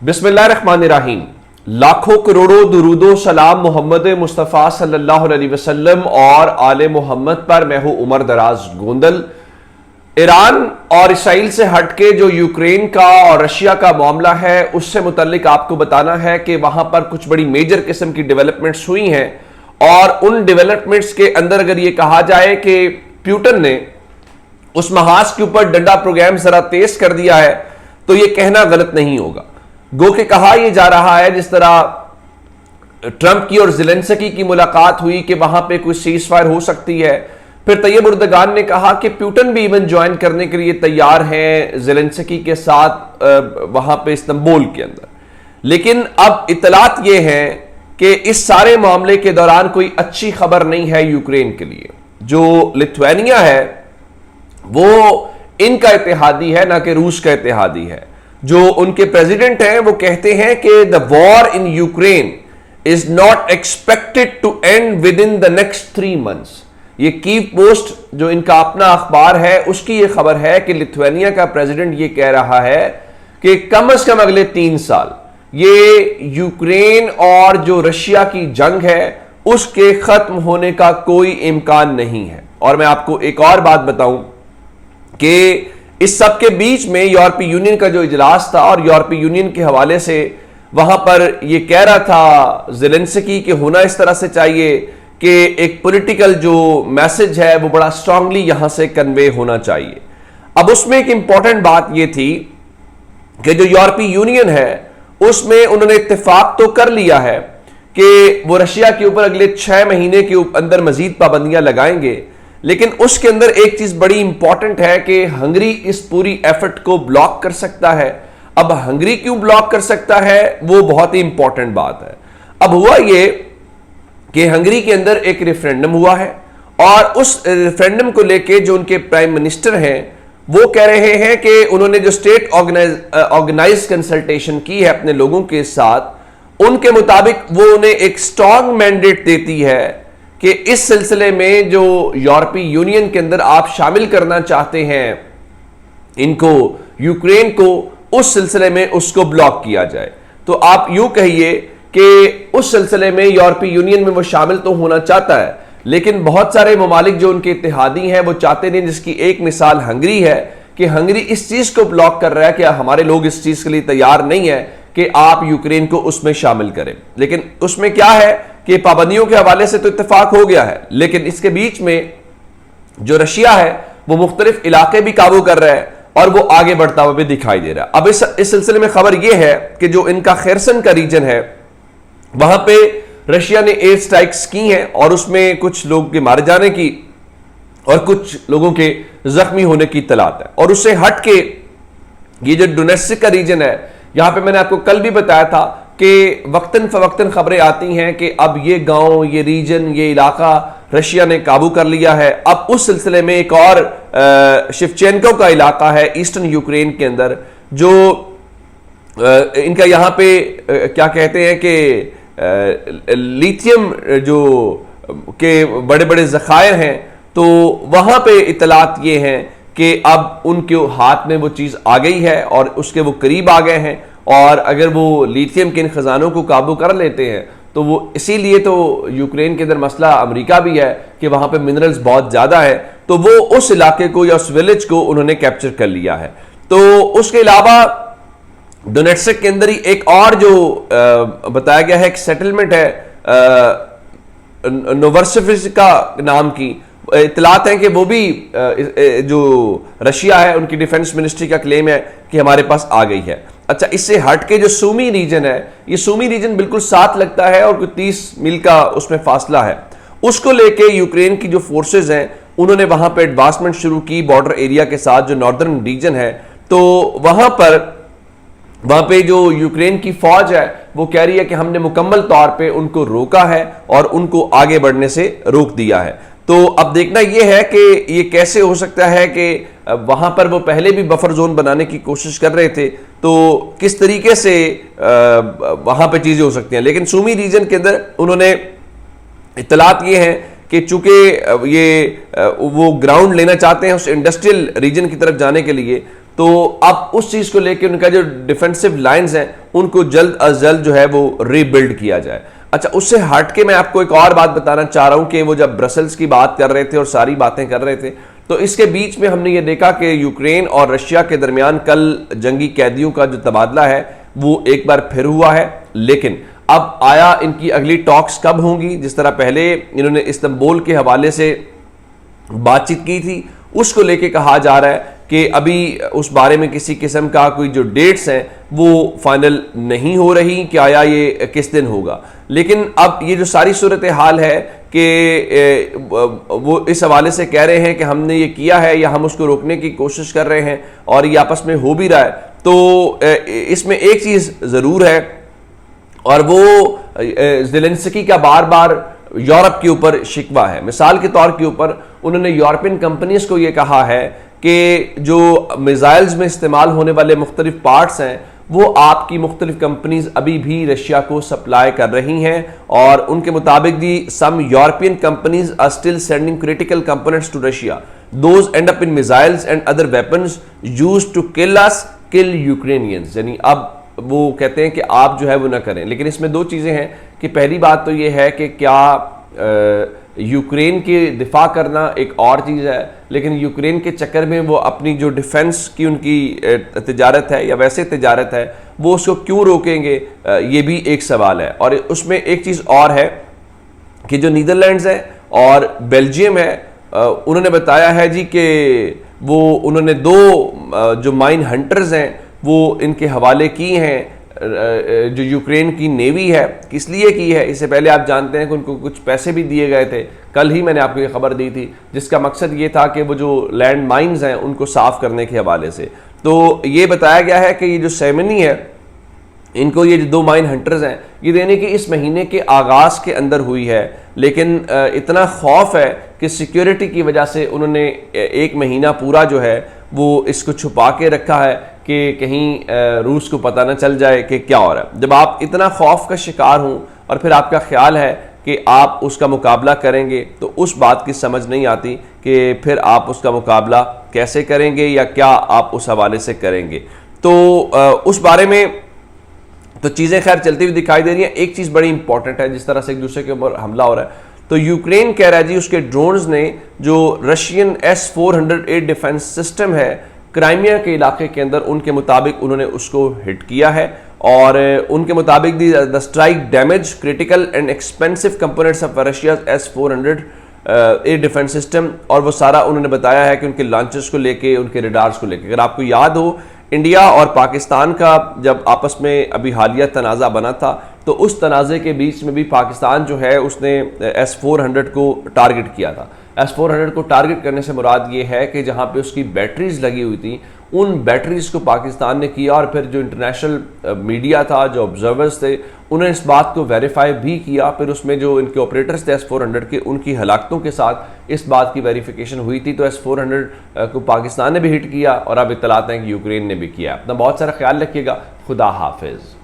बिस्मिल्लाहिर्रहमानिर्रहीम। लाखों करोड़ों दुरूदो सलाम मोहम्मद मुस्तफ़ा सल्लल्लाहु अलैहि वसल्लम और आले मोहम्मद पर। मैं हूं उमर दराज गोंदल। ईरान और इसराइल से हटके जो यूक्रेन का और रशिया का मामला है उससे मुतल्लिक आपको बताना है कि वहां पर कुछ बड़ी मेजर किस्म की डेवलपमेंट्स हुई हैं और उन डेवलपमेंट्स के अंदर अगर ये कहा जाए कि प्यूटन ने उस महाज के ऊपर डंडा प्रोग्राम जरा तेज कर दिया है तो यह कहना गलत नहीं होगा। गो के कहा यह जा रहा है जिस तरह ट्रंप की और ज़ेलेंस्की की मुलाकात हुई कि वहां पे कोई सीज फायर हो सकती है। फिर तैयब उर्दगान ने कहा कि प्यूटन भी इवन ज्वाइन करने के लिए तैयार हैं ज़ेलेंस्की के साथ वहां पे इस्तांबुल के अंदर। लेकिन अब इतलात यह है कि इस सारे मामले के दौरान कोई अच्छी खबर नहीं है यूक्रेन के लिए। जो लिथुआनिया है वो इनका इत्तेहादी है, ना कि रूस का इत्तेहादी है। जो उनके प्रेसिडेंट हैं वो कहते हैं कि the war in Ukraine is not expected to end within the next 3 months। ये कीव पोस्ट जो इनका अपना अखबार है उसकी ये खबर है कि लिथुआनिया का प्रेसिडेंट ये कह रहा है कि कम से कम अगले 3 साल ये यूक्रेन और जो रशिया की जंग है उसके खत्म होने का कोई इम्कान नहीं है। और मैं आपको एक और बात बताऊं कि इस सब के बीच में यूरोपीय यूनियन का जो इजलास था और यूरोपीय यूनियन के हवाले से वहां पर यह कह रहा था ज़ेलेंस्की कि होना इस तरह से चाहिए कि एक पॉलिटिकल जो मैसेज है वो बड़ा स्ट्रांगली यहां से कन्वे होना चाहिए। अब उसमें एक इंपॉर्टेंट बात यह थी कि जो यूरोपीय यूनियन है उसमें उन्होंने इत्तेफाक तो कर लिया है कि वो रशिया के ऊपर अगले 6 महीने के अंदर मजीद पाबंदियां लगाएंगे। लेकिन उसके अंदर एक चीज बड़ी इंपॉर्टेंट है कि हंगरी इस पूरी एफर्ट को ब्लॉक कर सकता है। अब हंगरी क्यों ब्लॉक कर सकता है वो बहुत ही इंपॉर्टेंट बात है। अब हुआ ये कि हंगरी के अंदर एक रेफरेंडम हुआ है और उस रेफरेंडम को लेके जो उनके प्राइम मिनिस्टर हैं वो कह रहे हैं कि उन्होंने जो स्टेट ऑर्गेनाइज कंसल्टेशन की है अपने लोगों के साथ, उनके मुताबिक वो उन्हें एक स्ट्रांग मैंडेट देती है कि इस सिलसिले में जो यूरोपीय यूनियन के अंदर आप शामिल करना चाहते हैं इनको, यूक्रेन को, उस सिलसिले में उसको ब्लॉक किया जाए। तो आप यूं कहिए कि उस सिलसिले में यूरोपीय यूनियन में वो शामिल तो होना चाहता है लेकिन बहुत सारे ममालिक जो उनके इत्तेहादी हैं वो चाहते नहीं। जिसकी एक मिसाल हंगरी है कि हंगरी इस चीज को ब्लॉक कर रहा है कि हमारे लोग इस चीज के लिए तैयार नहीं है कि आप यूक्रेन को उसमें शामिल करें। लेकिन उसमें क्या है कि पाबंदियों के हवाले से तो इत्तेफाक हो गया है लेकिन इसके बीच में जो रशिया है वो मुख्तलिफ इलाके भी काबू कर रहा है और वो आगे बढ़ता हुआ भी दिखाई दे रहा है। अब इस सिलसिले में खबर यह है कि जो इनका खैरसन का रीजन है वहां पे रशिया ने एयर स्ट्राइक्स की हैं और उसमें कुछ लोग के मारे जाने की और कुछ लोगों के जख्मी होने की इत्तलात है। और उससे हट के ये जो डोनेट्स्क का रीजन है यहां पे मैंने आपको कल भी बताया था कि वक्तन फवक्तन खबरें आती हैं कि अब ये गांव, ये रीजन, ये इलाका रशिया ने काबू कर लिया है। अब उस सिलसिले में एक और शिवचेंको का इलाका है ईस्टर्न यूक्रेन के अंदर जो इनका यहां पे क्या कहते हैं कि लिथियम जो के बड़े बड़े ज़खायर हैं। तो वहां पे इतलात ये हैं कि अब उनके हाथ में वो चीज़ आ गई है और उसके वो करीब आ गए हैं और अगर वो लिथियम के इन खजानों को काबू कर लेते हैं तो वो इसीलिए तो यूक्रेन के अंदर मसला अमेरिका भी है कि वहां पे मिनरल्स बहुत ज़्यादा है तो वो उस इलाके को या उस विलेज को उन्होंने कैप्चर कर लिया है। तो उसके अलावा डोनेट्स्क के अंदर ही एक और जो बताया गया है एक सेटलमेंट है नोवर्सिफिका नाम की, इतलात हैं कि वो भी जो रशिया है उनकी डिफेंस मिनिस्ट्री का क्लेम है कि हमारे पास आ गई है। अच्छा, इससे हट के जो सूमी रीजन है, ये सूमी रीजन बिल्कुल साथ लगता है और कोई 30 मील का उसमें फासला है। उसको लेके यूक्रेन की जो फोर्सेज हैं उन्होंने वहां पे एडवांसमेंट शुरू की बॉर्डर एरिया के साथ जो नॉर्दर्न रीजन है। तो वहां पे जो यूक्रेन की फौज है वो कह रही है कि हमने मुकम्मल तौर पे उनको रोका है और उनको आगे बढ़ने से रोक दिया है। तो अब देखना यह है कि ये कैसे हो सकता है कि वहां पर वो पहले भी बफर जोन बनाने की कोशिश कर रहे थे तो किस तरीके से वहां पे चीजें हो सकती हैं। लेकिन सूमी रीजन के अंदर उन्होंने इत्तलात ये हैं कि चूंकि ये वो ग्राउंड लेना चाहते हैं उस इंडस्ट्रियल रीजन की तरफ जाने के लिए तो अब उस चीज को लेकर उनका जो डिफेंसिव लाइंस हैं उनको जल्द अज जल्द जो है वो रीबिल्ड किया जाए। अच्छा, उससे हट के मैं आपको एक और बात बताना चाह रहा हूं कि वो जब ब्रसल्स की बात कर रहे थे और सारी बातें कर रहे थे, तो इसके बीच में हमने ये देखा कि यूक्रेन और रशिया के दरमियान कल जंगी कैदियों का जो तबादला है वो एक बार फिर हुआ है। लेकिन अब आया इनकी अगली टॉक्स कब होंगी? जिस तरह पहले इन्होंने इस्तांबुल के हवाले से बातचीत की थी, उसको लेके कहा जा रहा है कि अभी उस बारे में किसी किस्म का कोई जो डेट्स हैं वो फाइनल नहीं हो रही कि आया ये किस दिन होगा। लेकिन अब ये जो सारी सूरत हाल है कि वो इस हवाले से कह रहे हैं कि हमने ये किया है या हम उसको रोकने की कोशिश कर रहे हैं और ये आपस में हो भी रहा है। तो इसमें एक चीज़ ज़रूर है और वो ज़ेलेंस्की का बार बार यूरोप के ऊपर शिकवा है। मिसाल के तौर के ऊपर उन्होंने यूरोपियन कंपनीज को ये कहा है कि जो मिसाइल्स में इस्तेमाल होने वाले मुख्तलिफ पार्ट्स हैं वो आपकी मुख्तलिफ कंपनीज अभी भी रशिया को सप्लाई कर रही हैं, और उनके मुताबिक the some European companies are still sending critical components to Russia, those end up in missiles and other weapons used to kill us, kill Ukrainians. यानी अब वो कहते हैं कि आप जो है वो ना करें। लेकिन इसमें दो चीज़ें हैं कि पहली बात तो ये है कि क्या यूक्रेन के दिफा करना एक और चीज़ है, लेकिन यूक्रेन के चक्कर में वो अपनी जो डिफेंस की उनकी तिजारत है या वैसे तिजारत है वो उसको क्यों रोकेंगे, ये भी एक सवाल है। और उसमें एक चीज़ और है कि जो नीदरलैंड्स है और बेल्जियम है, उन्होंने बताया है जी कि वो उन्होंने दो जो माइन हंटर्स हैं वो इनके हवाले किए हैं जो यूक्रेन की नेवी है। किस लिए की है, इससे पहले आप जानते हैं कि उनको कुछ पैसे भी दिए गए थे। कल ही मैंने आपको ये खबर दी थी, जिसका मकसद ये था कि वो जो लैंड माइन्स हैं उनको साफ करने के हवाले से। तो ये बताया गया है कि ये जो सेरेमनी है इनको, ये जो दो माइन हंटर्स हैं, ये देने की इस महीने के आगाज़ के अंदर हुई है। लेकिन इतना खौफ है कि सिक्योरिटी की वजह से उन्होंने एक महीना पूरा जो है वो इसको छुपा के रखा है कि कहीं रूस को पता ना चल जाए कि क्या हो रहा है। जब आप इतना खौफ का शिकार हों और फिर आपका ख्याल है कि आप उसका मुकाबला करेंगे, तो उस बात की समझ नहीं आती कि फिर आप उसका मुकाबला कैसे करेंगे या क्या आप उस हवाले से करेंगे। तो उस बारे में तो चीज़ें खैर चलती हुई दिखाई दे रही हैं। एक चीज़ बड़ी इंपॉर्टेंट है, जिस तरह से एक दूसरे के ऊपर हमला हो रहा है, तो यूक्रेन कह रहा है जी उसके ड्रोन्स ने जो रशियन S-400 डिफेंस सिस्टम है क्राइमिया के इलाके के अंदर, उनके मुताबिक उन्होंने उसको हिट किया है। और उनके मुताबिक the strike damage critical and expensive components of Russia's S-400 defence system. और वो सारा उन्होंने बताया है कि उनके लॉन्चर्स को लेके, उनके रडार्स को लेके। अगर आपको याद हो, इंडिया और पाकिस्तान का जब आपस में अभी हालिया तनाज़ा बना था, तो उस तनाज़े के बीच में भी पाकिस्तान जो है उसने S-400 को टारगेट किया था। S-400 को टारगेट करने से मुराद ये है कि जहाँ पे उसकी बैटरीज लगी हुई थी, उन बैटरीज को पाकिस्तान ने किया, और फिर जो इंटरनेशनल मीडिया था, जो ऑब्जर्वर्स थे, उन्होंने इस बात को वेरीफाई भी किया। फिर उसमें जो इनके ऑपरेटर्स थे S-400 के, उनकी हलाकतों के साथ इस बात की वेरिफिकेशन हुई थी। तो S-400 को पाकिस्तान ने भी हिट किया और अब इत्तलात हैं कि यूक्रेन ने भी किया। अपना बहुत सारा ख्याल रखिएगा। खुदा हाफिज़।